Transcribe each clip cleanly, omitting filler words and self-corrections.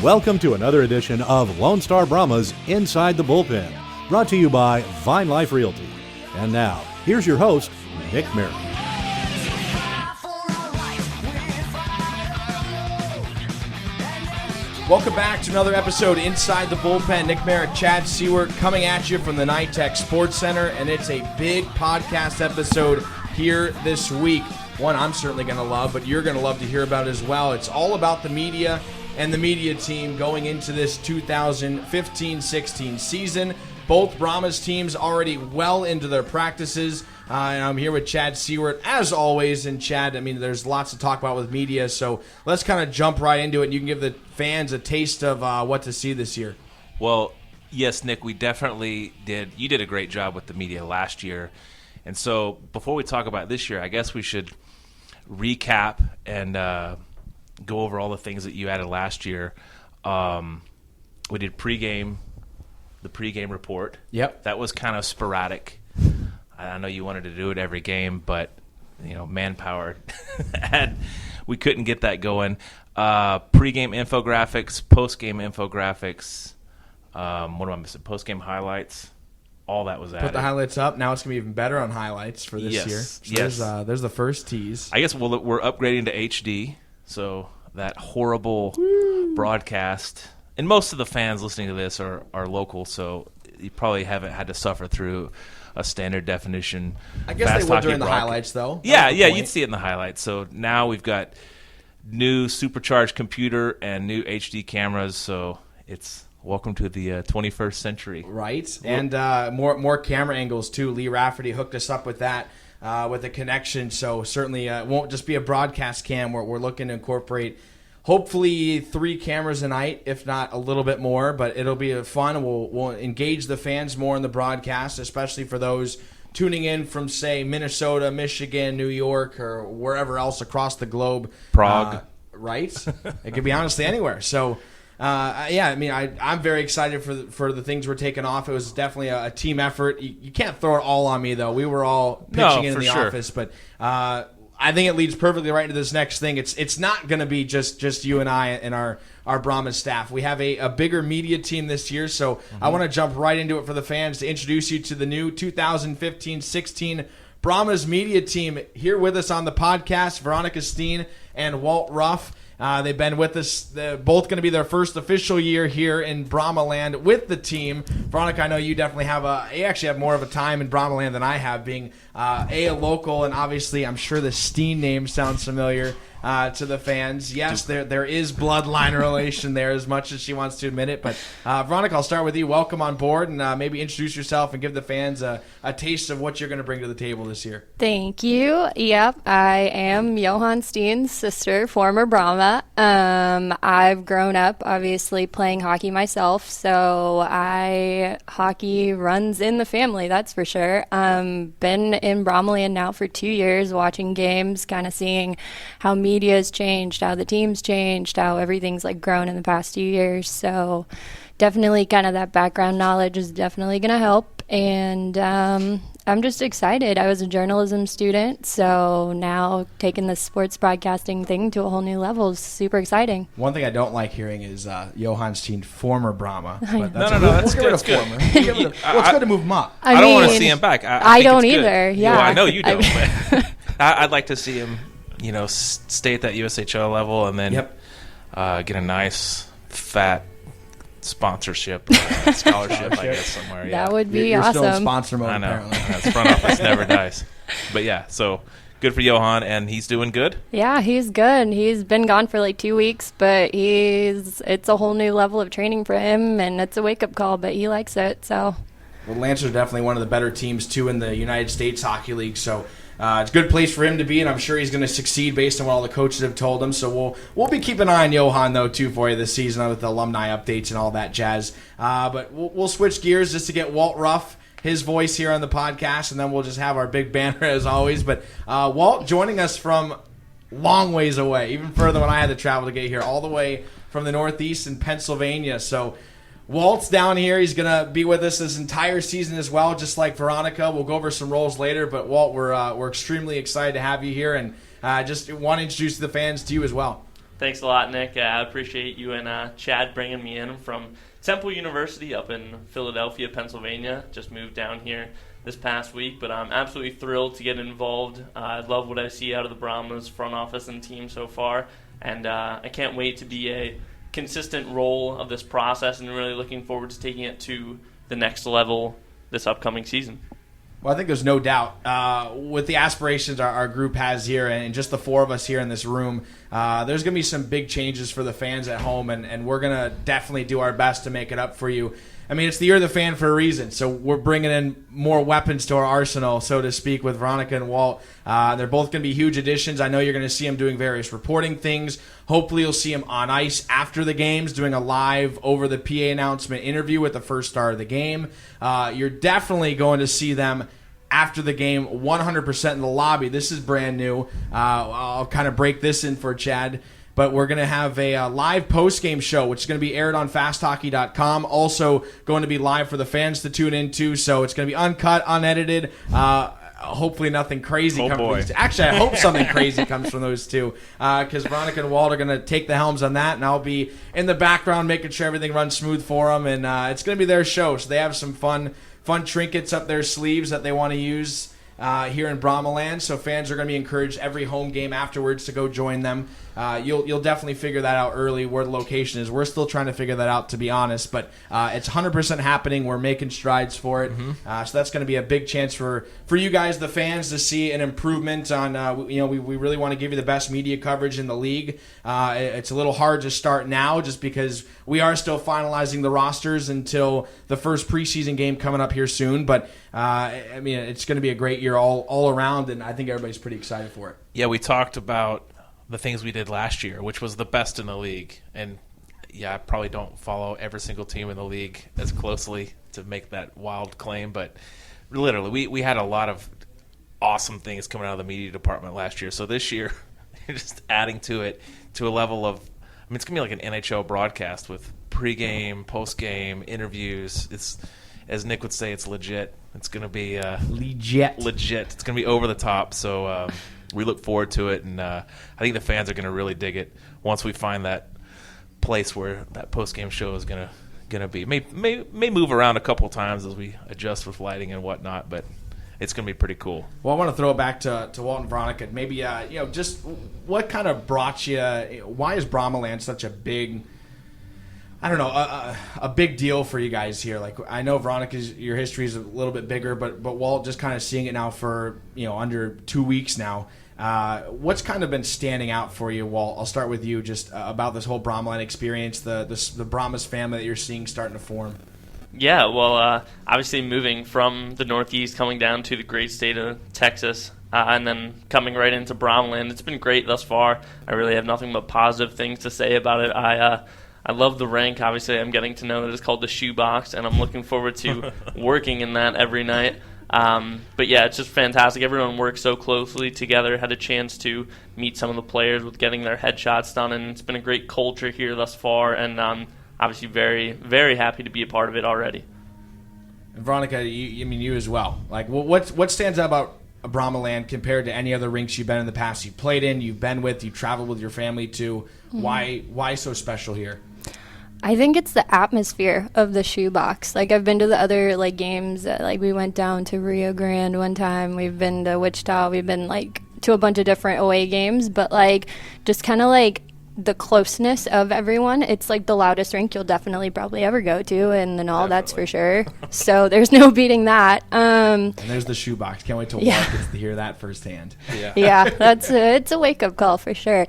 Welcome to another edition of Lone Star Brahmas Inside the Bullpen, brought to you by Vine Life Realty. And now, here's your host, Nick Marek. Welcome back to another episode Inside the Bullpen. Nick Marek, Chad Seward coming at you from the NITEC Sports Center, and it's a big podcast episode here this week. One I'm certainly going to love, but you're going to love to hear about as well. It's all about the media and the media team going into this 2015-16 season. Both Brahmas teams already well into their practices. And I'm here with Chad Seward, as always. And Chad, I mean, there's lots to talk about with media, so let's kind of jump right into it. And you can give the fans a taste of what to see this year. Well, yes, Nick, we definitely did. You did a great job with the media last year. And so before we talk about this year, I guess we should recap and go over all the things that you added last year. We did the pregame report. Yep. That was kind of sporadic. I know you wanted to do it every game, but manpower, we couldn't get that going. Pregame infographics, postgame infographics. What am I missing? Postgame highlights. All that was added. Put the highlights up. Now it's going to be even better on highlights for this year. So yes. There's the first tease. I guess we're upgrading to HD, so that horrible broadcast. And most of the fans listening to this are local, so you probably haven't had to suffer through a standard definition. I guess they would during the highlights, though. Yeah, you'd see it in the highlights. So now we've got new supercharged computer and new HD cameras, so it's welcome to the 21st century. Right, and more camera angles, too. Lee Rafferty hooked us up with that, with a connection, so certainly it won't just be a broadcast cam. We're looking to incorporate hopefully 3 cameras a night, if not a little bit more, but it'll be fun. We'll engage the fans more in the broadcast, especially for those tuning in from, say, Minnesota, Michigan, New York, or wherever else across the globe. Prague. Right? It could be honestly anywhere. So, I'm very excited for the things we're taking off. It was definitely a team effort. You can't throw it all on me, though. We were all pitching in the office, but I think it leads perfectly right into this next thing. It's not going to be just you and I and our Brahmas staff. We have a bigger media team this year, so I want to jump right into it for the fans to introduce you to the new 2015-16 Brahmas media team. Here with us on the podcast, Veronica, Steen, and Walt, Ruff. They've been with us. They're both going to be their first official year here in Brahmaland with the team. Veronica, I know you definitely you actually have more of a time in Brahmaland than I have, being a local, and obviously I'm sure the Steen name sounds familiar to the fans. Yes, there is bloodline relation there, as much as she wants to admit it. But Veronica, I'll start with you. Welcome on board, and maybe introduce yourself and give the fans a taste of what you're going to bring to the table this year. Thank you. Yep, I am Johan Steen's sister, former Brahma. I've grown up, obviously, playing hockey myself, so hockey runs in the family, that's for sure. Been in Brahmaland now for 2 years, watching games, kind of seeing how media has changed, how the team's changed, how everything's grown in the past 2 years. So definitely kind of that background knowledge is definitely going to help. And I'm just excited. I was a journalism student, so now taking the sports broadcasting thing to a whole new level is super exciting. One thing I don't like hearing is Johan Steen, former Brahma. But that's good. It's good. It's good to move him up. I don't want to see him back. I don't either. Yeah, well, I know you don't. But I'd like to see him, stay at that USHL level and then get a nice fat sponsorship, scholarship, I guess, somewhere. That would be You're awesome. Still in sponsor mode, I know. apparently. That's front office never dies. But yeah, so good for Johan, and he's doing good? Yeah, he's good. He's been gone for 2 weeks, but it's a whole new level of training for him, and it's a wake-up call, but he likes it, so. Well, Lancers are definitely one of the better teams, too, in the United States Hockey League, so it's a good place for him to be, and I'm sure he's going to succeed based on what all the coaches have told him. So we'll be keeping an eye on Johan, though, too, for you this season with the alumni updates and all that jazz. But we'll switch gears just to get Walt Ruff, his voice here on the podcast, and then we'll just have our big banner as always. But Walt joining us from long ways away, even further when I had to travel to get here, all the way from the Northeast in Pennsylvania. So Walt's down here. He's going to be with us this entire season as well, just like Veronica. We'll go over some roles later, but Walt, we're extremely excited to have you here, and just want to introduce the fans to you as well. Thanks a lot, Nick. I appreciate you and Chad bringing me in from Temple University up in Philadelphia, Pennsylvania. Just moved down here this past week, but I'm absolutely thrilled to get involved. I love what I see out of the Brahmas front office and team so far, and I can't wait to be a consistent role of this process and really looking forward to taking it to the next level this upcoming season. Well, I think there's no doubt with the aspirations our group has here and just the four of us here in this room, there's going to be some big changes for the fans at home, and we're going to definitely do our best to make it up for you. I mean, it's the year of the fan for a reason, so we're bringing in more weapons to our arsenal, so to speak, with Veronica and Walt. They're both going to be huge additions. I know you're going to see them doing various reporting things. Hopefully you'll see them on ice after the games, doing a live over-the-PA announcement interview with the first star of the game. You're definitely going to see them after the game 100% in the lobby. This is brand new. I'll kind of break this in for Chad. But we're going to have a live post-game show, which is going to be aired on fasthockey.com. Also going to be live for the fans to tune into. So it's going to be uncut, unedited. Hopefully nothing crazy comes from these two. Actually, I hope something crazy comes from those two. Because Veronica and Walt are going to take the helms on that. And I'll be in the background making sure everything runs smooth for them. And it's going to be their show. So they have some fun trinkets up their sleeves that they want to use here in Brahmaland. So fans are going to be encouraged every home game afterwards to go join them. You'll definitely figure that out early where the location is. We're still trying to figure that out, to be honest, but it's 100% happening. We're making strides for it. So that's going to be a big chance for you guys, the fans, to see an improvement on. We really want to give you the best media coverage in the league. It's a little hard to start now just because we are still finalizing the rosters until the first preseason game coming up here soon. But I mean, it's going to be a great year all around, and I think everybody's pretty excited for it. Yeah, we talked about the things we did last year, which was the best in the league. And yeah, I probably don't follow every single team in the league as closely to make that wild claim, but literally we had a lot of awesome things coming out of the media department last year. So this year, just adding to it to a level of, I mean, it's going to be like an NHL broadcast with pregame, postgame, interviews. It's, as Nick would say, it's legit. It's going to be legit. It's going to be over the top. So we look forward to it, and I think the fans are going to really dig it once we find that place where that post-game show is going to be. May move around a couple times as we adjust with lighting and whatnot, but it's going to be pretty cool. Well, I want to throw it back to Walt and Veronica. Maybe just what kind of brought you? Why is Brahmaland such a big? I don't know, a big deal for you guys here. Like, I know Veronica's, your history is a little bit bigger, but Walt, just kind of seeing it now for under 2 weeks now. What's kind of been standing out for you, Walt? I'll start with you, just about this whole Brahmaland experience, the Brahmas family that you're seeing starting to form. Yeah, well, obviously moving from the Northeast, coming down to the great state of Texas, and then coming right into Brahmaland, it's been great thus far. I really have nothing but positive things to say about it. I love the rank. Obviously, I'm getting to know that it's called the Shoebox, and I'm looking forward to working in that every night. But yeah, it's just fantastic. Everyone works so closely together. Had a chance to meet some of the players with getting their headshots done, and it's been a great culture here thus far, and obviously very, very happy to be a part of it already. And Veronica, you as well. Like, what stands out about Brahmaland compared to any other rinks you've been in the past? You've played in, you've been with, you've traveled with your family to. Why so special here? I think it's the atmosphere of the Shoebox. Like, I've been to the other games. We went down to Rio Grande one time. We've been to Wichita. We've been to a bunch of different away games. But just kind of the closeness of everyone. It's the loudest rink you'll definitely probably ever go to, and all that's for sure. So there's no beating that. And there's the Shoebox. Can't wait till Walt gets to hear that firsthand. Yeah, it's a wake up call for sure.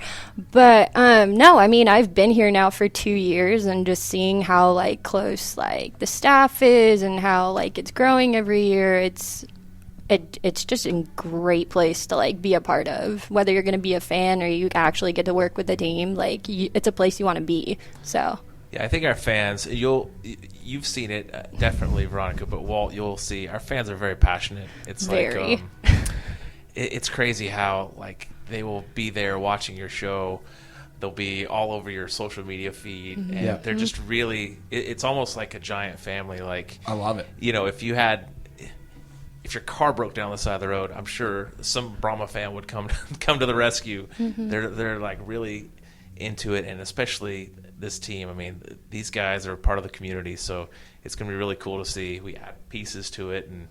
But no, I mean, I've been here now for 2 years, and just seeing how close the staff is and how it's growing every year. It's just a great place to be a part of, whether you're going to be a fan or you actually get to work with the team. It's a place you want to be. So yeah, I think our fans, you've seen it definitely, Veronica, but Walt, you'll see our fans are very passionate. It's very. It's crazy how they will be there watching your show. They'll be all over your social media feed, and they're just really. It's almost like a giant family. I love it. If your car broke down the side of the road, I'm sure some Brahma fan would come to the rescue. They're really into it, and especially this team. I mean, these guys are part of the community, so it's going to be really cool to see. We add pieces to it and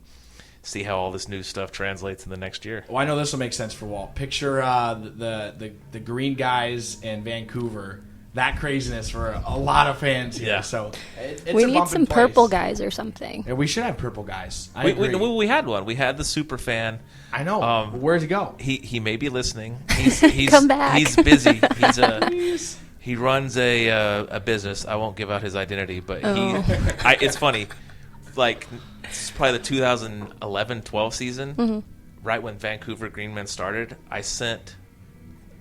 see how all this new stuff translates in the next year. Well, I know this will make sense for Walt. Picture the green guys in Vancouver. That craziness for a lot of fans here. Yeah. So it's we a need bump some in place. purple guys or something. Yeah, we should have purple guys. I agree. We had one. We had the super fan. I know. Where'd he go? He may be listening. He's Come back. He's busy. He runs a business. I won't give out his identity, but it's funny. Like, it's probably the 2011-12 season, right when Vancouver Greenmen started. I sent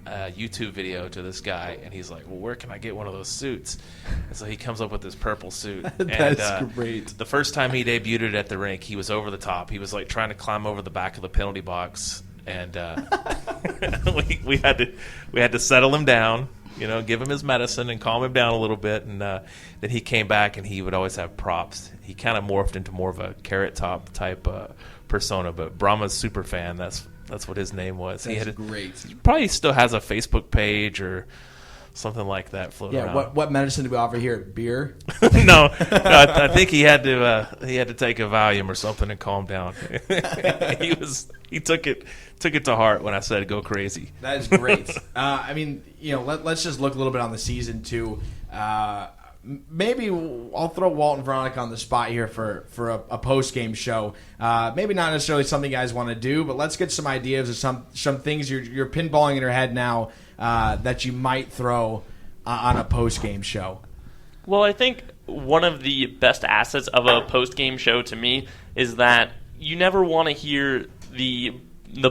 a YouTube video to this guy, and he's like, well, where can I get one of those suits? And so he comes up with this purple suit. That's great. The first time he debuted it at the rink, he was over the top. He was like trying to climb over the back of the penalty box, and we had to settle him down, give him his medicine and calm him down a little bit. And then he came back, and he would always have props. He kind of morphed into more of a Carrot Top type persona, but Brahmas super fan, that's what his name was. That's great. He probably still has a Facebook page or something like that floating around. Yeah. What medicine do we offer here? Beer? No, I think he had to take a Valium or something and calm down. He took it to heart when I said go crazy. That is great. Let's just look a little bit on the season too. Maybe I'll throw Walt and Veronica on the spot here for a post-game show. Maybe not necessarily something you guys want to do, but let's get some ideas of some things you're pinballing in your head now that you might throw on a post-game show. Well, I think one of the best assets of a post-game show to me is that you never want to hear the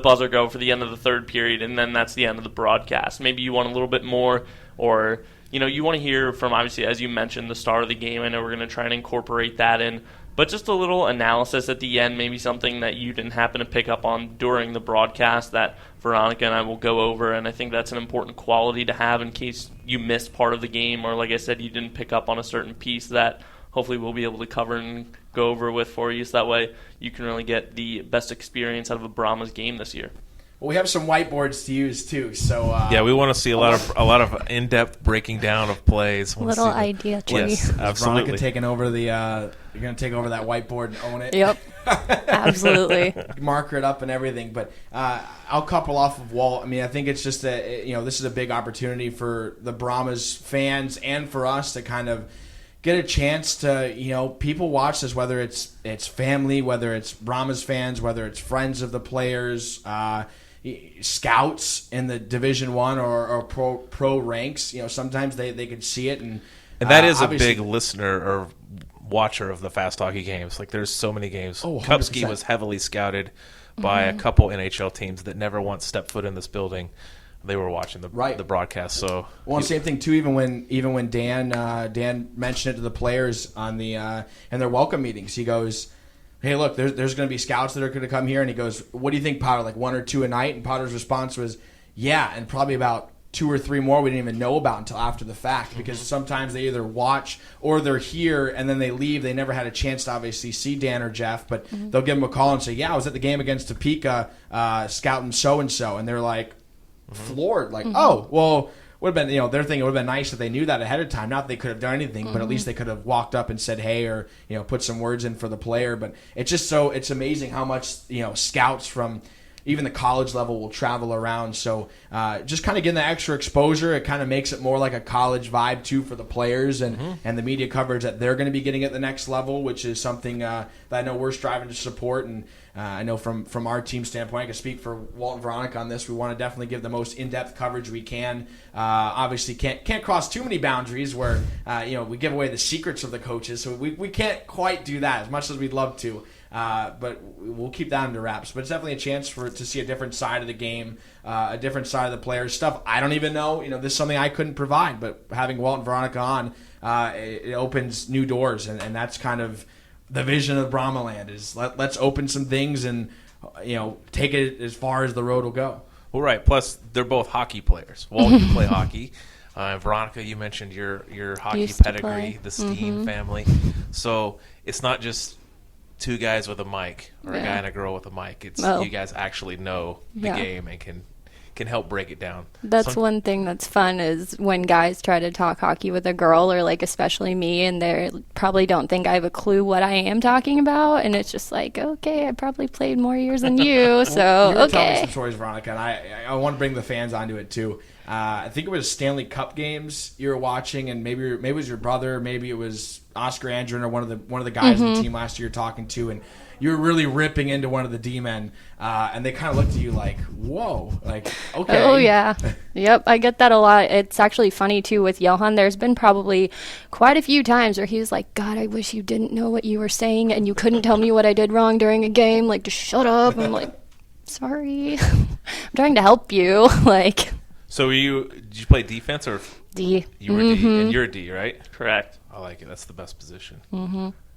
buzzer go for the end of the third period, and then that's the end of the broadcast. Maybe you want a little bit more, or you want to hear from, obviously, as you mentioned, the start of the game. I know we're going to try and incorporate that in. But just a little analysis at the end, maybe something that you didn't happen to pick up on during the broadcast that Veronica and I will go over. And I think that's an important quality to have in case you missed part of the game, or, like I said, you didn't pick up on a certain piece that hopefully we'll be able to cover and go over with for you. So that way you can really get the best experience out of a Brahmas game this year. Well, we have some whiteboards to use too, so we want to see a lot of in-depth breaking down of plays. Little idea tree. Yes, absolutely. Veronica taking over you're going to take over that whiteboard and own it. Yep, absolutely. Marker it up and everything. But I'll couple off of Walt. I mean, I think it's just this is a big opportunity for the Brahmas fans and for us to kind of get a chance to, people watch this, whether it's family, whether it's Brahmas fans, whether it's friends of the players, scouts in the Division I or pro ranks. Sometimes they could see it, and that is a big listener or watcher of the fast hockey games. Like, there's so many games. Kupski was heavily scouted by a couple NHL teams that never once stepped foot in this building. They were watching the broadcast. So same thing too. Even when Dan mentioned it to the players on the in their welcome meetings, he goes, hey, look, there's going to be scouts that are going to come here. And he goes, what do you think, Potter, like 1 or 2 a night? And Potter's response was, yeah, and probably about 2 or 3 more we didn't even know about until after the fact, because sometimes they either watch or they're here and then they leave. They never had a chance to obviously see Dan or Jeff, but they'll give them a call and say, yeah, I was at the game against Topeka scouting so-and-so. And they're like floored, like, oh, well, would have been, they're thinking it would have been nice if they knew that ahead of time. Not that they could have done anything, but at least they could have walked up and said hey, or put some words in for the player. But it's just it's amazing how much scouts from even the college level will travel around. So just kind of getting the extra exposure, it kind of makes it more like a college vibe too for the players and the media coverage that they're going to be getting at the next level, which is something that I know we're striving to support. And I know from our team standpoint, I can speak for Walt and Veronica on this. We want to definitely give the most in-depth coverage we can. Obviously, can't cross too many boundaries where we give away the secrets of the coaches. So we can't quite do that as much as we'd love to. But we'll keep that under wraps. But it's definitely a chance to see a different side of the game, a different side of the players. Stuff I don't even know. This is something I couldn't provide. But having Walt and Veronica on, it opens new doors, and that's kind of the vision of Brahmaland is let's open some things and take it as far as the road will go. Well, right. Plus, they're both hockey players. Walt, you play hockey. Veronica, you mentioned your hockey pedigree, the Steen family. So it's not just 2 guys with a mic or a guy and a girl with a mic. It's you guys actually know the game and can can help break it down. That's one thing that's fun is when guys try to talk hockey with a girl, or like especially me, and they probably don't think I have a clue what I am talking about, and it's just like, okay, I probably played more years than you, so You were telling me okay. some stories, Veronica, and I want to bring the fans onto it too. I think it was Stanley Cup games you were watching, and maybe it was your brother, maybe it was Oscar Andren or one of the guys on the team last year you're talking to, and you were really ripping into one of the D-men, and they kind of looked at you like, whoa, like, okay. Oh, yeah. Yep, I get that a lot. It's actually funny, too, with Johan. There's been probably quite a few times where he was like, God, I wish you didn't know what you were saying, and you couldn't tell me what I did wrong during a game. Like, just shut up. I'm like, sorry. I'm trying to help you. Like, So did you play defense or D. you were D? And you're a D, right? Correct. I like it. That's the best position.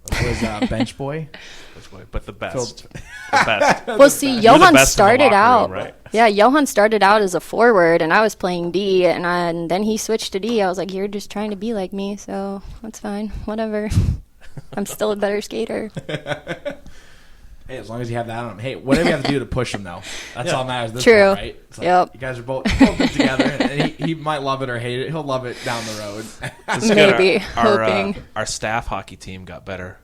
Was bench boy? That's why, but the best. Phil- The best. Well, see, You're the Johan best in the started locker out. room, right? Yeah, Johan started out as a forward, and I was playing D, and then he switched to D. I was like, you're just trying to be like me, so that's fine. Whatever. I'm still a better skater. Hey, as long as you have that on him. Hey, whatever you have to do to push him, though. That's all that matters. This True. point, right? It's like, Yep. You guys are both good together, and he might love it or hate it. He'll love it down the road. It's good. Maybe. Our, Hoping. our staff hockey team got better,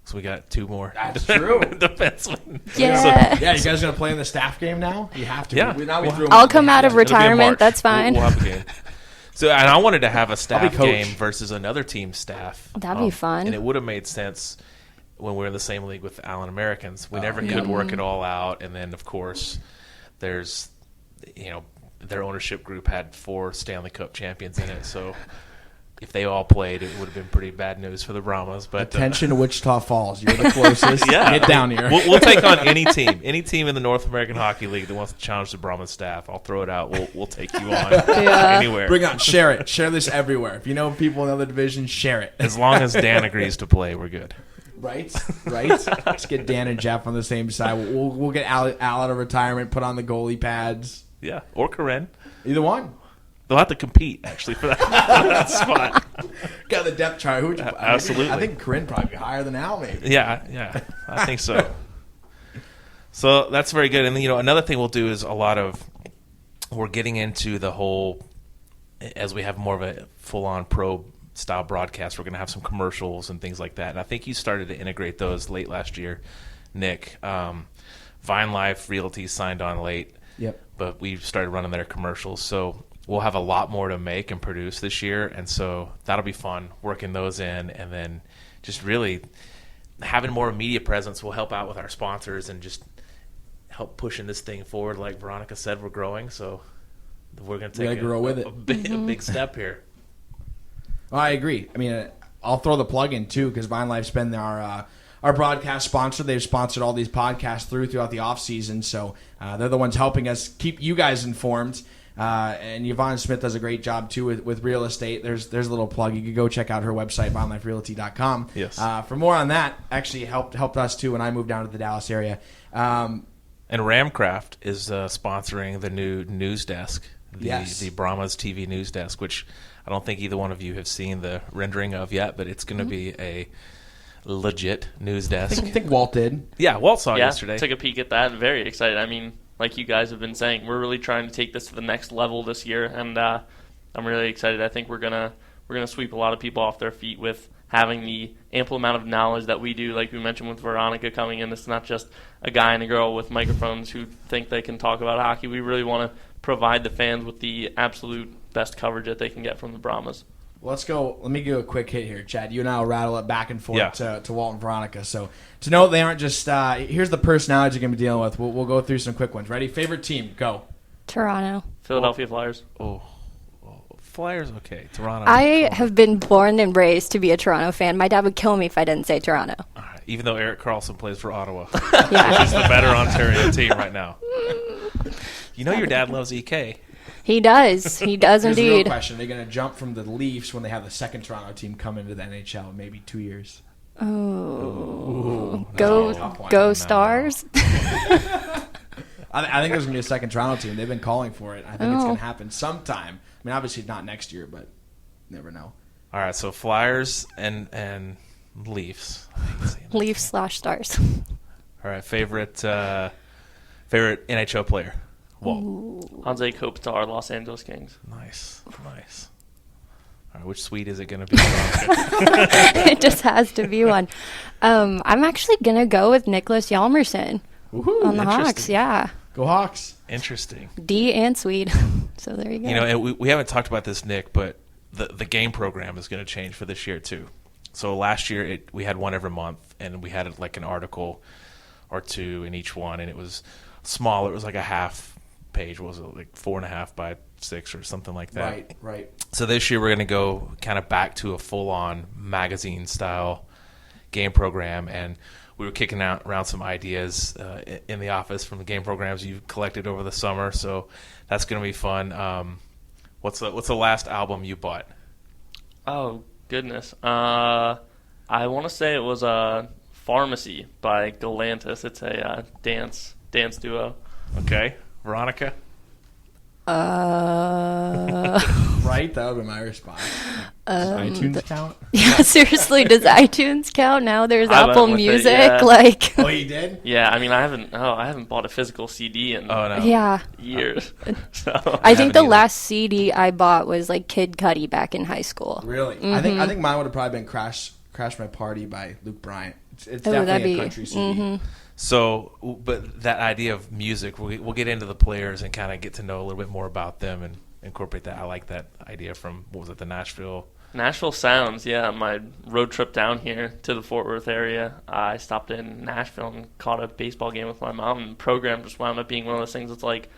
so we got 2 more. That's true. Defensemen. Yeah. So, Yeah, you guys going to play in the staff game now? You have to. Yeah. Now we threw him I'll in. come out of it'll be in retirement. March. That's fine. We'll have a game. So, and I wanted to have a staff coach. game versus another team's staff. That'd be fun. And it would have made sense when we were in the same league with the Allen Americans. We never could work it all out. And then, of course, there's, their ownership group had 4 Stanley Cup champions in it. So if they all played, it would have been pretty bad news for the Brahmas. But Attention to Wichita Falls. You're the closest. Yeah. Get down here. We'll take on any team in the North American Hockey League that wants to challenge the Brahmas staff. I'll throw it out. We'll take you on anywhere. Bring on. Share it. Share this everywhere. If you know people in other divisions, share it. As long as Dan agrees to play, we're good. Right? Let's get Dan and Jeff on the same side. We'll get Al out of retirement, put on the goalie pads. Yeah, or Karen. Either one. They'll have to compete, actually, for that spot. Got the depth chart. Who would you Absolutely. I think Corinne probably be higher than Al, maybe. Yeah, I think so. So that's very good. And, another thing we'll do is we're getting into the whole, as we have more of a full-on pro-style broadcast, we're going to have some commercials and things like that. And I think you started to integrate those late last year, Nick. Vine Life Realty signed on late. Yep. But we started running their commercials. So we'll have a lot more to make and produce this year. And so that'll be fun, working those in. And then just really having more media presence will help out with our sponsors and just help pushing this thing forward. Like Veronica said, we're growing. So we're going to take a big step here. Well, I agree. I mean, I'll throw the plug in, too, because Vine Life's been our broadcast sponsor. They've sponsored all these podcasts throughout the off season, so they're the ones helping us keep you guys informed. And Yvonne Smith does a great job too with real estate. There's a little plug. You could go check out her website, VineLifeRealty.com. Yes. For more on that, actually helped us too when I moved down to the Dallas area. And Ramcraft is sponsoring the new news desk, the Brahmas TV news desk, which I don't think either one of you have seen the rendering of yet, but it's going to be a legit news desk. I think Walt did. Yeah, Walt saw it yesterday. Took a peek at that. Very excited. I mean, like you guys have been saying, we're really trying to take this to the next level this year, and I'm really excited. I think we're gonna sweep a lot of people off their feet with having the ample amount of knowledge that we do. Like we mentioned with Veronica coming in, it's not just a guy and a girl with microphones who think they can talk about hockey. We really want to provide the fans with the absolute best coverage that they can get from the Brahmas. Let's go. Let me give a quick hit here, Chad. You and I will rattle it back and forth to Walt and Veronica. So to know they aren't just here's the personalities you're going to be dealing with. We'll go through some quick ones. Ready? Favorite team? Go. Toronto. Philadelphia Flyers. Flyers, okay. Toronto. I have been born and raised to be a Toronto fan. My dad would kill me if I didn't say Toronto. All right, even though Eric Carlson plays for Ottawa, Yeah. which is the better Ontario team right now. You know your dad loves EK. He does. He does Here's the real indeed. question. Are they going to jump from the Leafs when they have the second Toronto team come into the NHL in maybe 2 years? Oh. Tough one. Go Stars. I think there's going to be a second Toronto team. They've been calling for it. I think it's Oh. going to happen sometime. I mean, obviously not next year, but never know. All right, so Flyers and Leafs. Leafs/Stars. All right, favorite NHL player. Walt. Jose Kopitar, Los Angeles Kings. Nice. All right, which suite is it going to be? It just has to be one. I'm actually going to go with Nicholas Hjalmarsson on the Hawks. Yeah. Go Hawks. Interesting. D and Swede. So there you go. You know, and we haven't talked about this, Nick, but the game program is going to change for this year too. So last year we had one every month, and we had like an article or two in each one, and it was small. It was like a half page. What was it, like 4.5 by 6 or something like that? Right. So this year we're going to go kind of back to a full-on magazine-style game program, and we were kicking around some ideas in the office from the game programs you've collected over the summer. So that's going to be fun. What's the last album you bought? Oh, goodness. I want to say it was Pharmacy by Galantis. It's a dance duo. Okay. Veronica? Right? That would be my response. Does iTunes count? Yeah, seriously, does iTunes count now? There's I went Apple with it, Music, yeah. like. Oh, you did? Yeah, I mean, I haven't bought a physical CD in Yeah. years. So I think the either. last CD I bought was like Kid Cudi back in high school. Really? I think mine would have probably been Crash My Party by Luke Bryant. It's Oh, that'd definitely be- a country CD. So, but that idea of music, we'll get into the players and kind of get to know a little bit more about them and incorporate that. I like that idea from, what was it, the Nashville Sounds, yeah. My road trip down here to the Fort Worth area, I stopped in Nashville and caught a baseball game with my mom, and the program just wound up being one of those things that's like,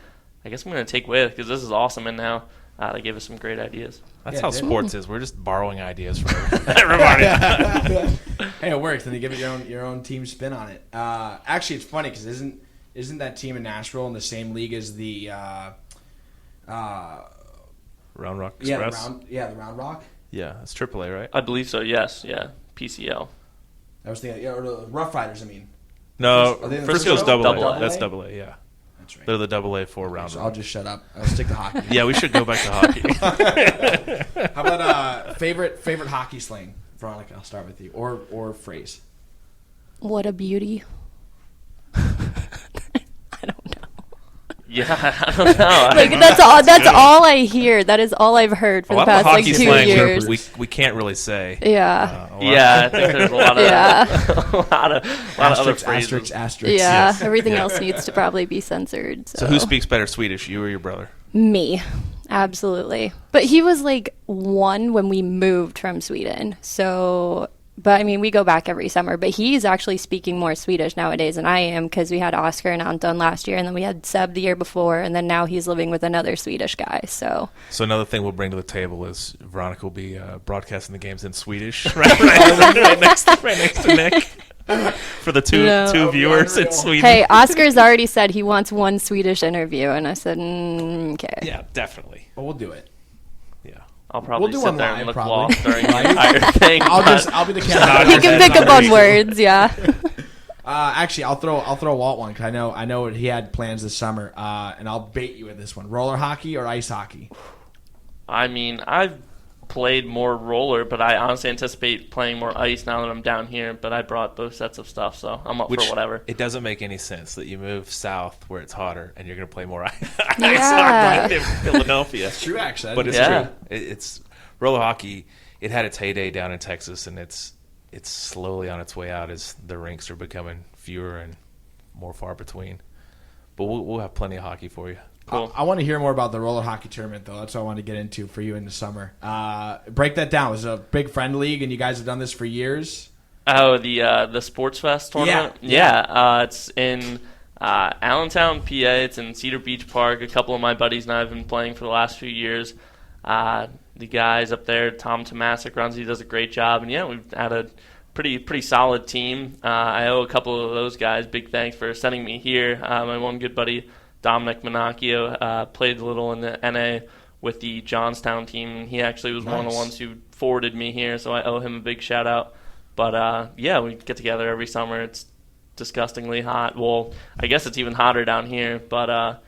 I guess I'm going to take with because this is awesome, and now they gave us some great ideas. That's how sports is. We're just borrowing ideas from everybody. Hey, it works. Then you give it your own team spin on it. Actually, it's funny because isn't that team in Nashville in the same league as the Round Rock Express? the Round Rock? Yeah, it's AAA, right? I believe so, yes. Yeah, PCL. I was thinking, or the Rough Riders, I mean. No, Are they in the Frisco's first double row? A. Double A? That's double A, yeah. That's right. They're the double A for Round So Rock. I'll just shut up. I'll stick to hockey. Yeah, we should go back to hockey. How about favorite hockey slang? Veronica, I'll start with you. Or phrase. What a beauty. I don't know. Yeah, I don't know. Like that's all I hear. That is all I've heard for A the lot of past the like hockey 2 slang years. we can't really say. Yeah. Yeah, I think there's a lot of Yeah. a lot of other phrases. Asterisk. Yeah, Yes. everything Yeah. else needs to probably be censored. So who speaks better Swedish, you or your brother? Me, absolutely. But he was like 1 when we moved from Sweden. So, but I mean, we go back every summer. But he's actually speaking more Swedish nowadays than I am because we had Oscar and Anton last year, and then we had Seb the year before, and then now he's living with another Swedish guy. So another thing we'll bring to the table is Veronica will be broadcasting the games in Swedish, right next to Nick. For the two viewers in Sweden. hey, Oscar's already said he wants 1 Swedish interview, and I said, okay. Yeah, definitely. But we'll do it. Yeah. I'll probably We'll do sit one there live, and look probably. lost during the entire thing. I'll be the camera. He can pick up on words, yeah. Actually, I'll throw Walt one because I know he had plans this summer, and I'll bait you with this one: roller hockey or ice hockey. I mean, I've played more roller, but I honestly anticipate playing more ice now that I'm down here. But I brought both sets of stuff, so I'm up for whatever. It doesn't make any sense that you move south where it's hotter and you're going to play more ice Yeah. hockey in Philadelphia. True, actually, But it's Yeah. true. It's roller hockey. It had its heyday down in Texas, and it's slowly on its way out as the rinks are becoming fewer and more far between. But we'll have plenty of hockey for you. Cool. I want to hear more about the roller hockey tournament, though. That's what I want to get into for you in the summer. Break that down. It was a big friend league, and you guys have done this for years. Oh, the Sports Fest tournament? Yeah. It's in Allentown, PA. It's in Cedar Beach Park. A couple of my buddies and I have been playing for the last few years. The guys up there, Tom Tomasic runs. He does a great job. And, yeah, we've had a pretty solid team. I owe a couple of those guys big thanks for sending me here. My one good buddy, Dominic Minacchio, played a little in the NA with the Johnstown team. He actually was one of the ones who forwarded me here, so I owe him a big shout-out. But, yeah, we get together every summer. It's disgustingly hot. Well, I guess it's even hotter down here, but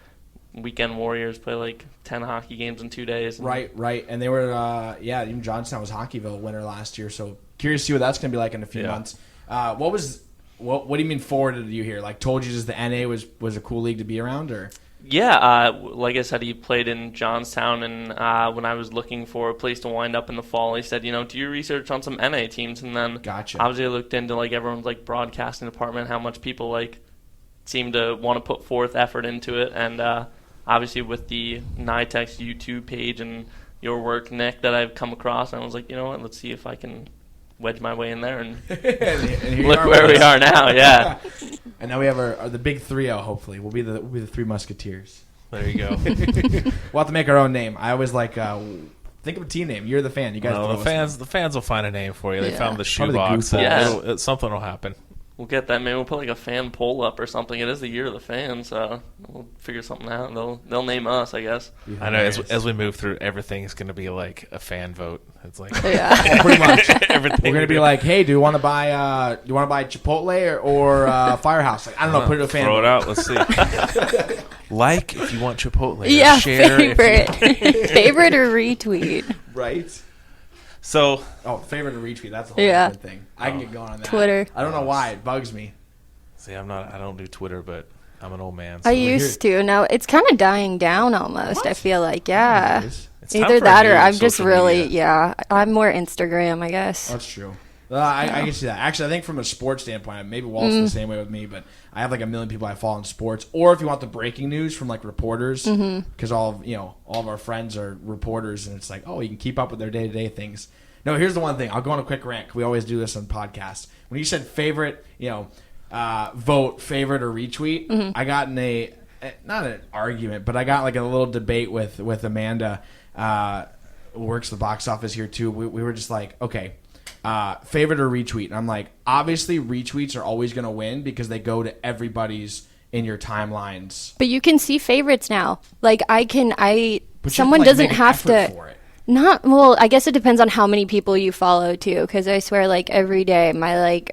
Weekend Warriors play like 10 hockey games in 2 days. Right. And they were, even Johnstown was Hockeyville winner last year, so curious to see what that's going to be like in a few months. What do you mean forwarded you here? Like told you just the NA was a cool league to be around, or? Yeah, like I said, he played in Johnstown, and when I was looking for a place to wind up in the fall, he said, do your research on some NA teams, and then obviously I looked into everyone's broadcasting department, how much people seem to want to put forth effort into it, and obviously with the NITEX YouTube page and your work, Nick, that I've come across, and I was like, you know what, let's see if I can wedge my way in there and, and look where we are now. Yeah. And now we have the big 3-0. Hopefully, we'll be the Three Musketeers. There you go. We'll have to make our own name. I always think of a team name. You're the fan. You guys. The fans will find a name for you. They found the Probably shoebox. Yeah. Something will happen. We'll get that. Maybe we'll put a fan poll up or something. It is the year of the fan, so we'll figure something out. They'll name us, I guess. I know. As we move through, everything's going to be like a fan vote. It's pretty much everything. We're going to be like, hey, do you want to buy Chipotle or Firehouse? I don't know. Put it in a fan. Throw vote. it out. Let's see. If you want Chipotle. Yeah, share favorite, favorite or retweet. Right. So, favorite or retweet. That's a whole different thing. I can get going on that. Twitter. I don't know why it bugs me. See, I don't do Twitter, but I'm an old man. So. I used to. Now it's kind of dying down almost. What? I feel like, yeah. It's Either that or I'm just social really, media. I'm more Instagram, I guess. That's true. I can see that. Actually, I think from a sports standpoint, maybe Walt's the same way with me, but I have a million people I follow in sports. Or if you want the breaking news from reporters, because all of our friends are reporters, and it's you can keep up with their day-to-day things. No, here's the one thing. I'll go on a quick rant. We always do this on podcasts. When you said favorite, vote, favorite, or retweet, I got in not an argument, but I got a little debate with Amanda, who works the box office here too. We were just okay, favorite or retweet. And I'm like, obviously retweets are always going to win because they go to everybody's in your timelines. But you can see favorites now. Someone doesn't doesn't have to. For it. I guess it depends on how many people you follow too. Because I swear, every day, my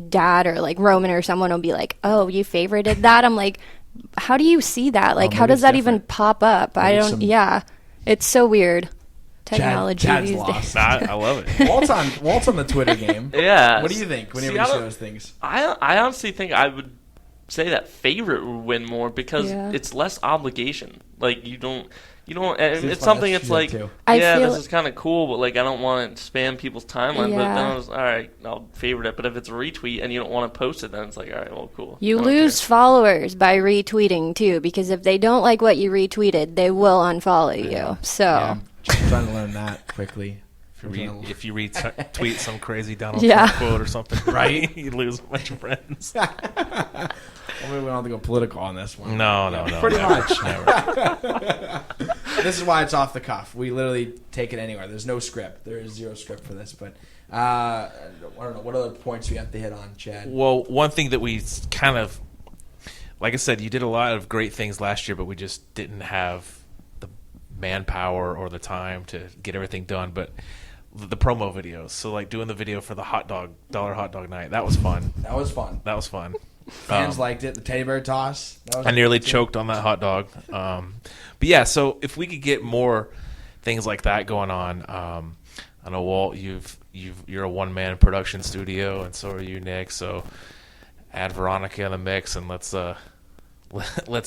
dad or Roman or someone will be like, "Oh, you favorited that." I'm like, how do you see that? How does that even pop up? Maybe I don't. Yeah, it's so weird. Technology Chad's these lost. days. I love it. Walt's on the Twitter game. Yeah. What do you think whenever you see those things? I honestly think I would say that favorite would win more because it's less obligation. You don't. It's something. It's this is kind of cool, but I don't want to spam people's timeline. Yeah. But then I was all right. I'll favorite it. But if it's a retweet and you don't want to post it, then it's all right. Well, cool. You lose followers by retweeting too, because if they don't like what you retweeted, they will unfollow you. So I'm trying to learn that quickly. If you retweet some crazy Donald Trump quote or something, right? You lose a bunch of friends. Maybe we don't have to go political on this one. No. Pretty much. Never. This is why it's off the cuff. We literally take it anywhere. There's no script. There is zero script for this. But I don't know. What other points we have to hit on, Chad? Well, one thing that we kind of, like I said, you did a lot of great things last year, but we just didn't have the manpower or the time to get everything done. But the promo videos. So doing the video for the $1 hot dog night. That was fun. That was fun. Fans liked it. The teddy bear toss. I nearly choked on that hot dog. But yeah, so if we could get more things like that going on, I know Walt, you're a one-man production studio, and so are you, Nick. So add Veronica in the mix, and let's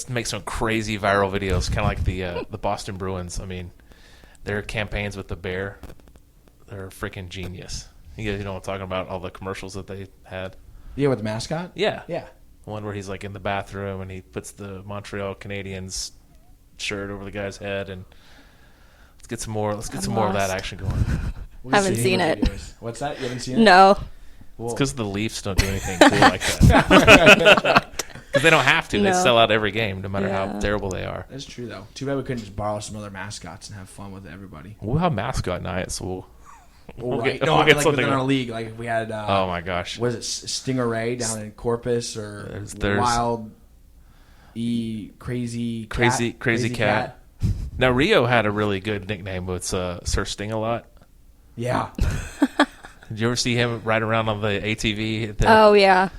make some crazy viral videos, kind of like the Boston Bruins. I mean, their campaigns with the bear, they're freaking genius. You guys know what I'm talking about? All the commercials that they had. Yeah, with the mascot? Yeah. Yeah. One where he's in the bathroom and he puts the Montreal Canadiens shirt over the guy's head, and let's get some more of that action going. Haven't seen it. Videos. What's that? You haven't seen it? No. It's because the Leafs don't do anything cool like that. Because they don't have to. No. They sell out every game, no matter how terrible they are. That's true, though. Too bad we couldn't just borrow some other mascots and have fun with everybody. We'll have mascot night, so we'll get within our league. If we had, oh my gosh, was it Stingray down in Corpus or there's Wild Crazy Cat? Now Rio had a really good nickname with Sir Sting-a-Lot. Yeah. Did you ever see him ride around on the ATV? Oh yeah.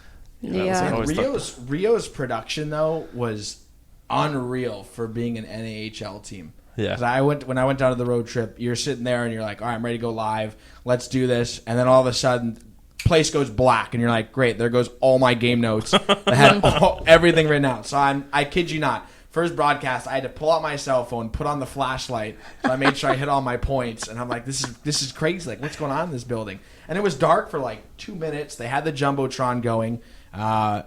Rio's production though was unreal for being an NAHL team. Yeah. Because when I went down to the road trip, you're sitting there and you're like, all right, I'm ready to go live. Let's do this. And then all of a sudden, place goes black, and you're like, great, there goes all my game notes that had everything written out. So I kid you not, first broadcast, I had to pull out my cell phone, put on the flashlight, so I made sure I hit all my points. And I'm like, this is crazy. Like, what's going on in this building? And it was dark for like 2 minutes. They had the Jumbotron going. And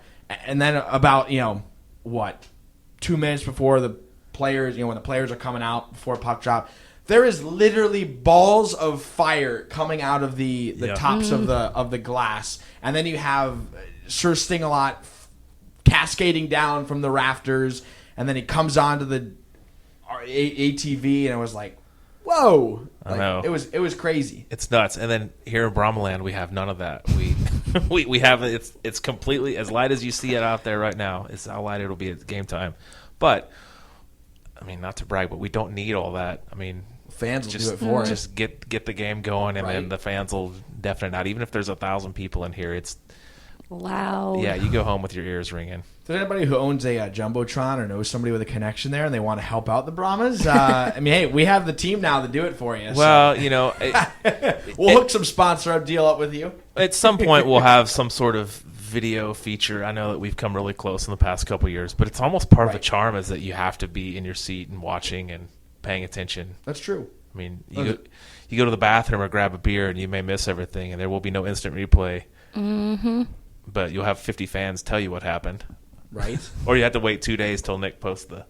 then about, 2 minutes before the players, when the players are coming out before puck drop, there is literally balls of fire coming out of the tops of the glass. And then you have Sir Sting-a-Lot cascading down from the rafters, and then he comes onto the ATV, and it was like, whoa! I know. It was crazy. It's nuts. And then here in Brahmaland, we have none of that. We have it's completely as light as you see it out there right now. It's how light it'll be at game time. But I mean, not to brag, but we don't need all that. I mean, fans will just do it for us. Just get the game going, and then the fans will definitely not. Even if there's 1,000 people in here, it's loud. Yeah, you go home with your ears ringing. If there's anybody who owns a Jumbotron or knows somebody with a connection there and they want to help out the Brahmas, I mean, hey, we have the team now to do it for you. Well, we'll hook some sponsor deal up with you. At some point, we'll have some sort of video feature. I know that we've come really close in the past couple of years, but it's almost part of the charm is that you have to be in your seat and watching and paying attention. That's true. I mean, you go to the bathroom or grab a beer and you may miss everything, and there will be no instant replay. Mm-hmm. But you'll have 50 fans tell you what happened. Right. Or you have to wait 2 days till Nick posts the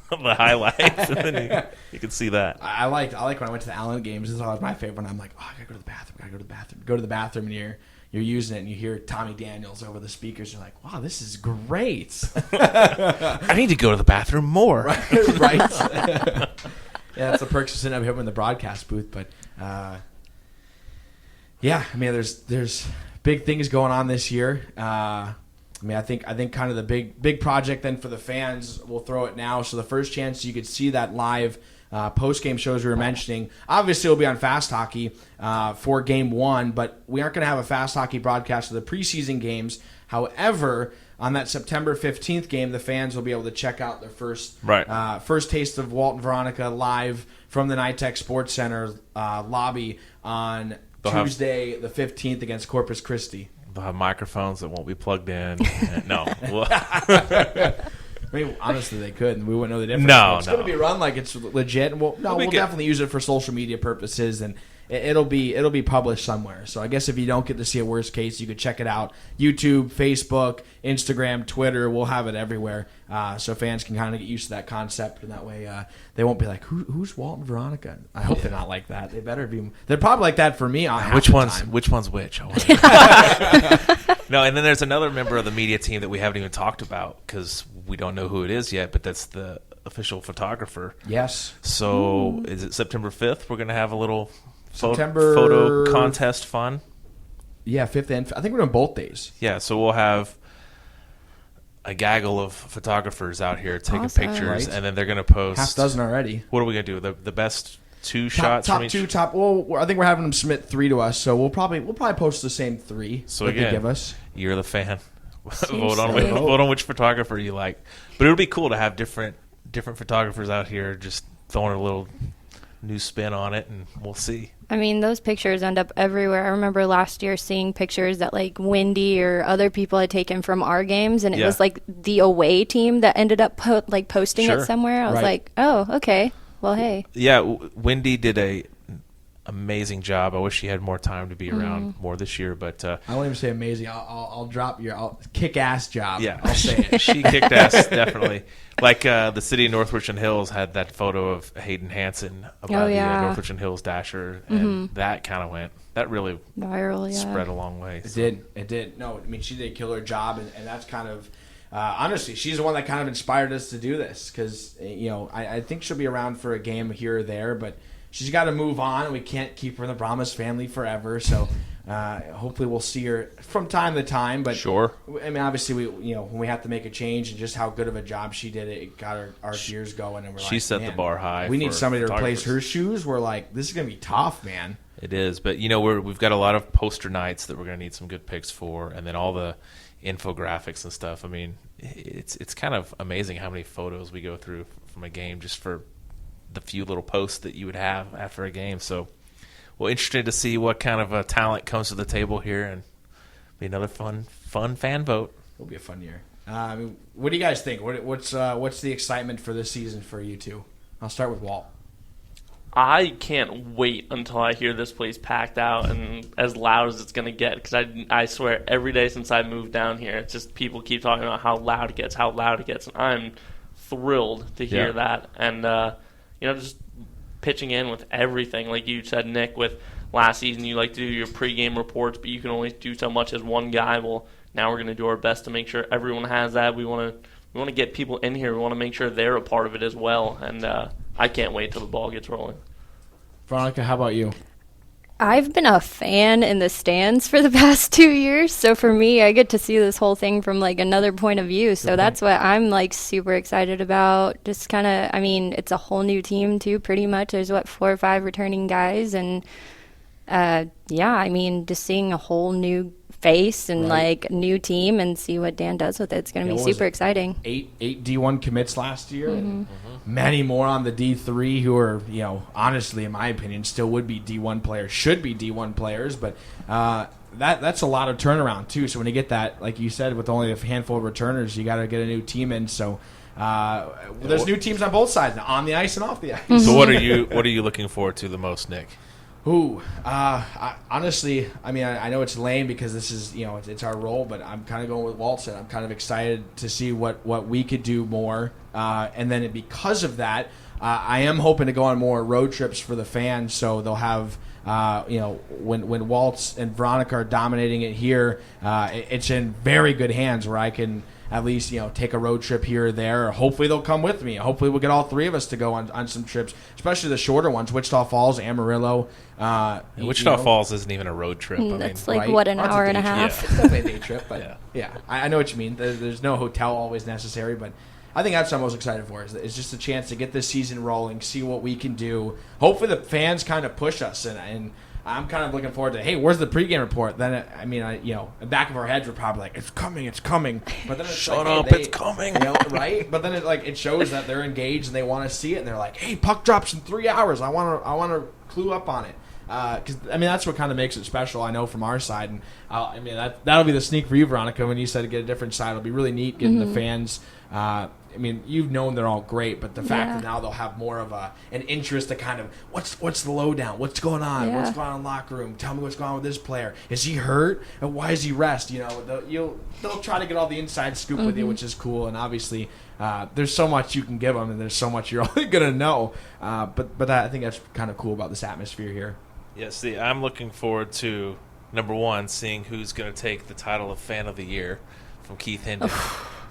highlights, and then you can see that. I like when I went to the Allen games. This is always my favorite. When I'm like, I gotta go to the bathroom. Go to the bathroom, and you're using it, and you hear Tommy Daniels over the speakers. You're like, wow, this is great. I need to go to the bathroom more. Right. Yeah, that's the perks of sitting up here in the broadcast booth. But yeah, I mean, there's big things going on this year. I mean, I think kind of the big project then for the fans, we'll throw it now. So the first chance you could see that live post-game shows we were mentioning, obviously it'll be on Fast Hockey for Game 1, but we aren't going to have a Fast Hockey broadcast of the preseason games. However, on that September 15th game, the fans will be able to check out their first taste of Walt and Veronica live from the NYTEX Sports Center lobby on Tuesday the 15th against Corpus Christi. They'll have microphones that won't be plugged in. No. I mean, honestly, they could, and we wouldn't know the difference. No, it's going to be run like it's legit, and we'll definitely use it for social media purposes, and it'll be published somewhere. So I guess if you don't get to see it, worst case, you could check it out. YouTube, Facebook, Instagram, Twitter, we'll have it everywhere, so fans can kind of get used to that concept, and that way they won't be like, who's Walt and Veronica? I hope they're not like that. They better be. They're probably like that for me. Which one's which? No, and then there's another member of the media team that we haven't even talked about because we don't know who it is yet, but that's the official photographer. Yes. So is it September 5th? We're going to have a little September photo contest fun. Yeah, 5th and I think we're doing both days. Yeah, so we'll have a gaggle of photographers out here taking Awesome. pictures, Right. and then they're going to post Half dozen already. What are we going to do? The best two Top shots from each? Well, I think we're having them submit 3 to us, so we'll probably post the same 3 So that again, they give us. You're the fan. Seriously. vote on which photographer you like. But it would be cool to have different photographers out here just throwing a little new spin on it, and we'll see. I mean, those pictures end up everywhere. I remember last year seeing pictures that like Wendy or other people had taken from our games, and it was like the away team that ended up posting it somewhere. I was like, oh, okay. Well, hey. Yeah, Wendy did a amazing job. I wish she had more time to be around more this year, but I won't even say amazing. I'll drop your kick-ass job. Yeah, I'll say it. She kicked ass, definitely. Like the city of North Richland Hills had that photo of Hayden Hansen about the North Richland Hills Dasher, and that kind of that really viral, spread a long way. It did. No, I mean, she did a killer job, and that's kind of, honestly, she's the one that kind of inspired us to do this, because, I think she'll be around for a game here or there, but she's got to move on, and we can't keep her in the Brahmas family forever, so hopefully we'll see her from time to time. But sure. I mean, obviously, when we have to make a change, and just how good of a job she did, it got our gears going, and she set the bar high. We need for somebody to replace photographers. her shoes. We're like, this is going to be tough, man. It is, but we've got a lot of poster nights that we're going to need some good picks for, and then all the infographics and stuff. I mean, it's kind of amazing how many photos we go through from a game just for the few little posts that you would have after a game. So we're interested to see what kind of talent comes to the table here, and be another fun fan vote. It'll be a fun year. What do you guys think? What's the excitement for this season for you two? I'll start with Walt. I can't wait until I hear this place packed out and as loud as it's going to get, because I swear every day since I moved down here, it's just people keep talking about how loud it gets, and I'm thrilled to hear that. And, just pitching in with everything, like you said, Nick, with last season you like to do your pregame reports, but you can only do so much as one guy. Well, now we're going to do our best to make sure everyone has that. We want to get people in here. We want to make sure they're a part of it as well. And I can't wait till the ball gets rolling. Veronica, how about you? I've been a fan in the stands for the past 2 years, so for me, I get to see this whole thing from like another point of view. So that's what I'm like super excited about. Just kind of, it's a whole new team too, pretty much. There's 4 or 5 returning guys, and just seeing a whole new face and like new team and see what Dan does with it. It's going to be super exciting. 8 D1 commits last year, and many more on the D3 who are, honestly, in my opinion, still would be D1 players, should be D1 players, but that's a lot of turnaround too. So when you get that, like you said, with only a handful of returners, you got to get a new team in. So there's new teams on both sides, on the ice and off the ice. So what are you looking forward to the most, Nick? Honestly, I know it's lame because this is, it's our role, but I'm kind of going with Walt said. I'm kind of excited to see what we could do more. And then because of that, I am hoping to go on more road trips for the fans. So they'll have, when Walt and Veronica are dominating it here, it's in very good hands where I can at least, take a road trip here or there. Or hopefully they'll come with me. Hopefully we'll get all 3 of us to go on some trips, especially the shorter ones, Wichita Falls, Amarillo. Wichita Falls isn't even a road trip. That's an hour and a half. Yeah. It's definitely a day trip, but I know what you mean. There's no hotel always necessary, but I think that's what I'm most excited for is just a chance to get this season rolling, see what we can do. Hopefully the fans kind of push us, and I'm kind of looking forward to, hey, where's the pregame report? Then, in the back of our heads, we're probably like, it's coming. But then it's Shut like, up, hey, it's coming. Right? But then it shows that they're engaged and they want to see it, and they're like, hey, puck drops in 3 hours. I want to clue up on it. Because that's what kind of makes it special, I know, from our side. And that'll be the sneak for you, Veronica, when you said to get a different side. It'll be really neat getting the fans. You've known they're all great, but the fact that now they'll have more of an interest to kind of what's the lowdown, what's going on, what's going on in the locker room. Tell me what's going on with this player. Is he hurt? And why is he rest? They'll try to get all the inside scoop with you, which is cool. And obviously, there's so much you can give them, and there's so much you're only gonna know. But I think that's kind of cool about this atmosphere here. Yeah, see, I'm looking forward to, number one, seeing who's going to take the title of Fan of the Year from Keith Hinden.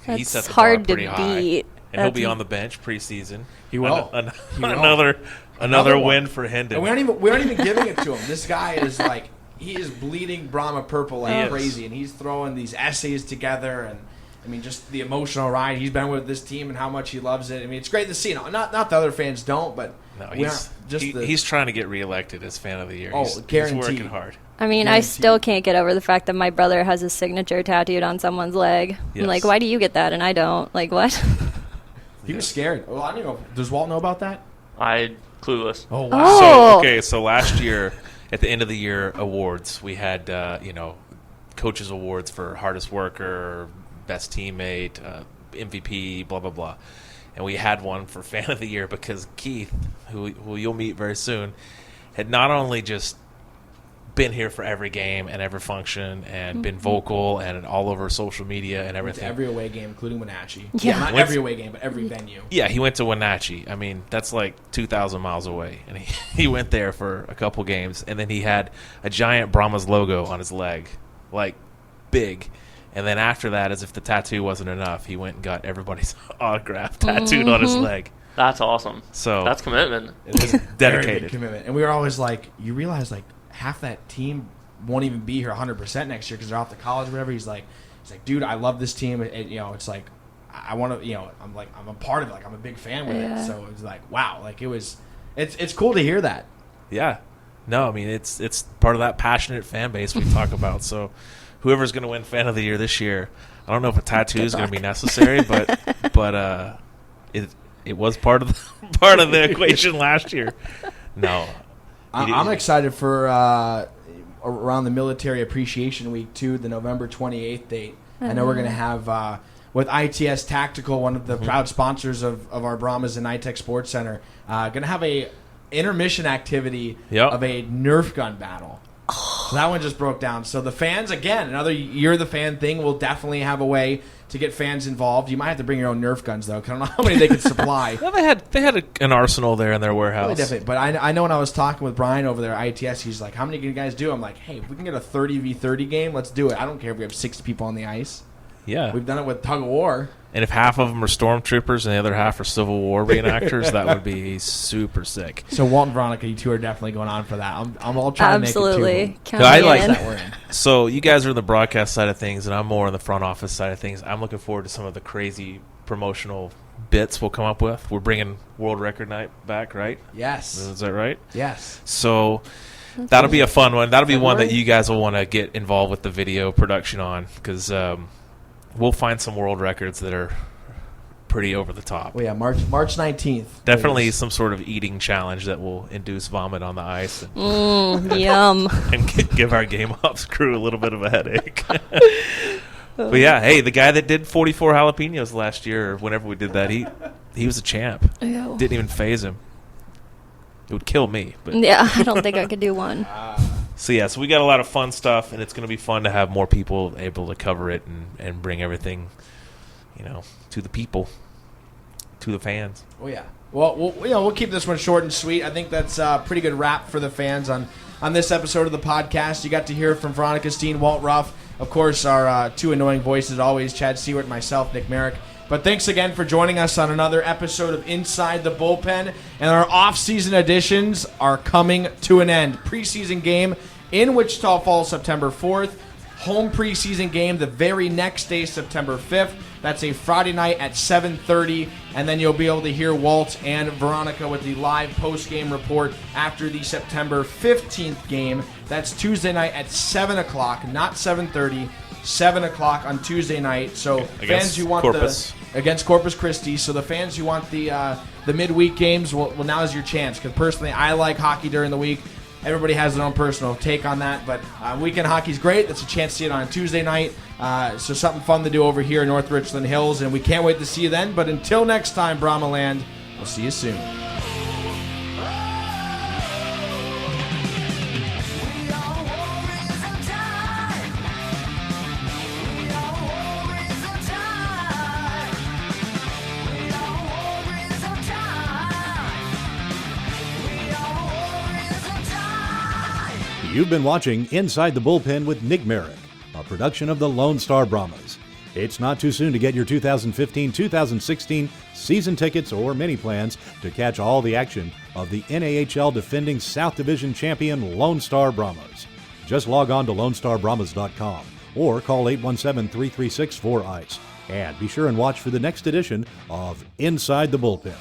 He set the bar pretty high, and he'll be on the bench preseason. He will. Another win for Hinden. And we aren't even giving it to him. This guy is like, he is bleeding Brahma purple like crazy, and he's throwing these essays together, and just the emotional ride he's been with this team and how much he loves it. It's great to see. Not the other fans don't, but no, he's trying to get reelected as Fan of the Year. He's working hard. I still can't get over the fact that my brother has his signature tattooed on someone's leg. Yes. I'm like, why do you get that and I don't? Like, what? He was scared. Well, I don't know. Does Walt know about that? Clueless. Oh, wow. So last year, at the end of the year awards, we had, coaches awards for hardest worker, best teammate, MVP, blah, blah, blah. And we had one for Fan of the Year because Keith, who you'll meet very soon, had not only just been here for every game and every function and been vocal and all over social media and everything. Every away game, including Wenatchee. Yeah. Not every away game, but every venue. Yeah, he went to Wenatchee. That's like 2,000 miles away. And he went there for a couple games. And then he had a giant Brahmas logo on his leg, like big. And then after that, as if the tattoo wasn't enough, he went and got everybody's autograph tattooed on his leg. That's awesome. So that's commitment. It was dedicated. Very big commitment. And we were always like, you realize like half that team won't even be here 100% next year because they're off to college or whatever. He's like, dude, I love this team. It's like, I want to, I'm a part of it. Like, I'm a big fan with it. So it was like, wow, like it's cool to hear that. Yeah. No, it's part of that passionate fan base we talk about. So whoever's going to win Fan of the Year this year, I don't know if a tattoo is going to be necessary, but it was part of the equation last year. No. I'm excited for around the Military Appreciation Week, too, the November 28th date. I know we're going to have with ITS Tactical, one of the proud sponsors of our Brahmas and NITEC Sports Center. Going to have a intermission activity of a Nerf gun battle. So that one just broke down. So the fans, again, another You're the Fan thing, will definitely have a way to get fans involved. You might have to bring your own Nerf guns, though, because I don't know how many they could supply. Well, they had an arsenal there in their warehouse. Well, definitely. But I know when I was talking with Brian over there at ITS, he's like, how many can you guys do? I'm like, hey, if we can get a 30v30 game, let's do it. I don't care if we have 60 people on the ice. Yeah. We've done it with Tug of War. And if half of them are stormtroopers and the other half are Civil War reenactors, that would be super sick. So Walt and Veronica, you two are definitely going on for that. I'm all trying Absolutely. to make it Count me in. that. So you guys are in the broadcast side of things, and I'm more on the front office side of things. I'm looking forward to some of the crazy promotional bits we'll come up with. We're bringing World Record Night back, right? Yes. Is that right? Yes. So that'll be a fun one. That'll be one that you guys will want to get involved with the video production on, because we'll find some world records that are pretty over the top. Well, yeah, March 19th. Definitely some sort of eating challenge that will induce vomit on the ice and, Yum. and give our game ops crew a little bit of a headache. But yeah, hey, the guy that did 44 jalapenos last year, or whenever we did that, he was a champ. Ew. Didn't even phase him. It would kill me. But Yeah, I don't think I could do one. So yeah, so we got a lot of fun stuff, and it's going to be fun to have more people able to cover it and bring everything, to the people, to the fans. Oh yeah. Well, we'll keep this one short and sweet. I think that's a pretty good wrap for the fans on this episode of the podcast. You got to hear from Veronica, Steen, Walt, Ruff. Of course, our two annoying voices always, Chad Stewart, myself, Nick Marek. But thanks again for joining us on another episode of Inside the Bullpen. And our off-season editions are coming to an end. Preseason game in Wichita Falls, September 4th. Home preseason game the very next day, September 5th. That's a Friday night at 7:30. And then you'll be able to hear Walt and Veronica with the live post-game report after the September 15th game. That's Tuesday night at 7 o'clock, not 7:30. 7 o'clock on Tuesday night. So fans who want against Corpus Christi. So the fans who want the midweek games, well, now's your chance. Because personally, I like hockey during the week. Everybody has their own personal take on that, but weekend hockey's great. That's a chance to see it on a Tuesday night. So something fun to do over here in North Richland Hills, and we can't wait to see you then. But until next time, Brahma Land, we'll see you soon. You've been watching Inside the Bullpen with Nick Marek, a production of the Lone Star Brahmas. It's not too soon to get your 2015-2016 season tickets or mini plans to catch all the action of the NAHL defending South Division champion Lone Star Brahmas. Just log on to LoneStarBrahmas.com or call 817-336-4ICE. And be sure and watch for the next edition of Inside the Bullpen.